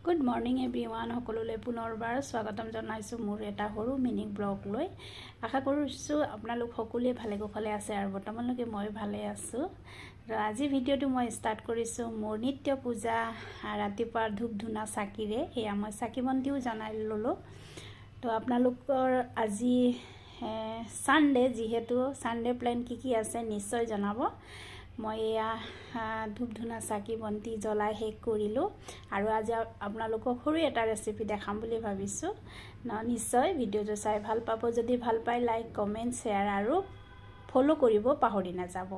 Good morning everyone সকলোলৈ পুনৰবাৰ স্বাগতম জনাইছোঁ মোৰ এটা সৰু মিনি ব্লগ লৈ আশা কৰিছোঁ আপোনালোক সকলোৱে ভালে কুশলে আছে আৰু বৰ্তমানলৈকে মই ভালে আছোঁ আৰু আজি ভিডিঅ'টো মই ষ্টাৰ্ট কৰিছোঁ মোৰ নিত্য পূজা ৰাতিপুৱা ধূপ ধূনা চাকিৰে এয়া মই চাকি বন্তিও জনাই ল'লোঁ তো আপোনালোকৰ আজি সানডে যিহেতু সানডে প্লেন কি আছে নিশ্চয় জনাব মই এয়া ধূপ ধূনা চাকি বন্তি জ্বলাই শেষ কৰিলোঁ আৰু আজি আপোনালোকক সৰু এটা ৰেচিপি দেখাম বুলি ভাবিছোঁ নিশ্চয় ভিডিঅ'টো চাই ভাল পাব যদি ভাল পায় লাইক কমেণ্ট শ্বেয়াৰ আৰু ফলো কৰিব পাহৰি নাযাব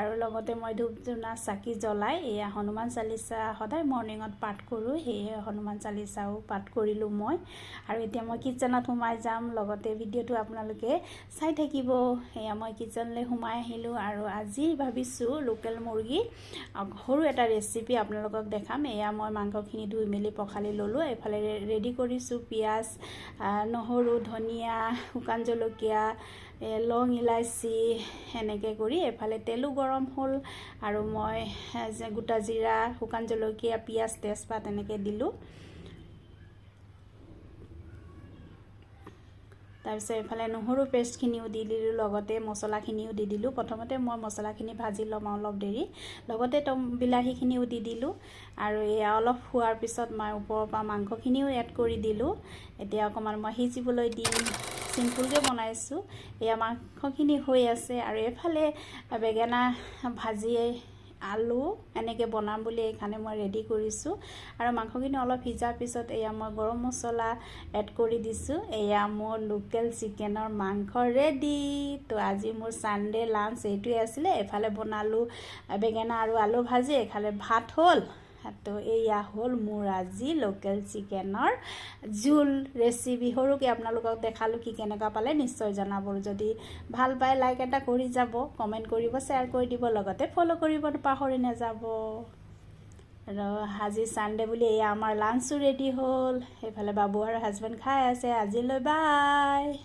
আৰু লগতে মই ধূপ ধূনা চাকি জ্বলাই এয়া হনুমান চালিচা সদায় মৰ্নিঙত পাঠ কৰোঁ সেয়ে হনুমান চালিচাও পাঠ কৰিলোঁ মই আৰু এতিয়া মই কিচেনত সোমাই যাম লগতে ভিডিঅ'টো আপোনালোকে চাই থাকিব এয়া মই কিচেনলৈ সোমাই আহিলোঁ আৰু আজি ভাবিছোঁ লোকেল মুৰ্গী সৰু এটা ৰেচিপি আপোনালোকক দেখাম এয়া মই মাংসখিনি ধুই মেলি পখালি ল'লোঁ এফালে ৰেডি কৰিছোঁ পিঁয়াজ নহৰু ধনিয়া শুকান জলকীয়া লং ইলাইচি এনেকৈ কৰি এফালে তেলো গৰম হ'ল আৰু মই গোটা জিৰা শুকান জলকীয়া পিঁয়াজ তেজপাত এনেকৈ দিলোঁ তাৰপিছত এফালে নহৰু পেষ্টখিনিও দি দিলোঁ লগতে মছলাখিনিও দি দিলোঁ প্ৰথমতে মই মছলাখিনি ভাজি ল'ম অলপ দেৰি লগতে বিলাহীখিনিও দি দিলোঁ আৰু এয়া অলপ হোৱাৰ পিছত মই ওপৰৰ পৰা মাংসখিনিও এড কৰি দিলোঁ এতিয়া অকণমান মই সিজিবলৈ দিম সিম্পলকৈ বনাইছোঁ এয়া মাংসখিনি হৈ আছে আৰু এফালে বেঙেনা ভাজি আলু এনেকৈ বনাম বুলি এইখানে মই ৰেডি কৰিছোঁ আৰু মাংসখিনি অলপ সিজাৰ পিছত এয়া মই গৰম মছলা এড কৰি দিছোঁ এয়া মোৰ লোকেল চিকেনৰ মাংস ৰেডি তো আজি মোৰ সানডে লাঞ্চ এইটোৱে আছিলে এফালে বনালোঁ বেঙেনা আৰু আলু ভাজি এফালে ভাত হ'ল তো এয়া হ'ল মোৰ আজি লোকেল চিকেনৰ জোল ৰেচিপি সৰুকৈ আপোনালোকক দেখালোঁ কি কেনেকুৱা পালে নিশ্চয় জনাব যদি ভাল পায় লাইক এটা কৰি যাব কমেণ্ট কৰিব শ্বেয়াৰ কৰি দিব লগতে ফ'ল' কৰিব পাহৰি নাযাব আৰু আজি সানডে বুলি এয়া আমাৰ লাঞ্চো ৰেডি হ'ল এইফালে বাবু আৰু হাজবেণ্ড খাই আছে আজিলৈ বাই।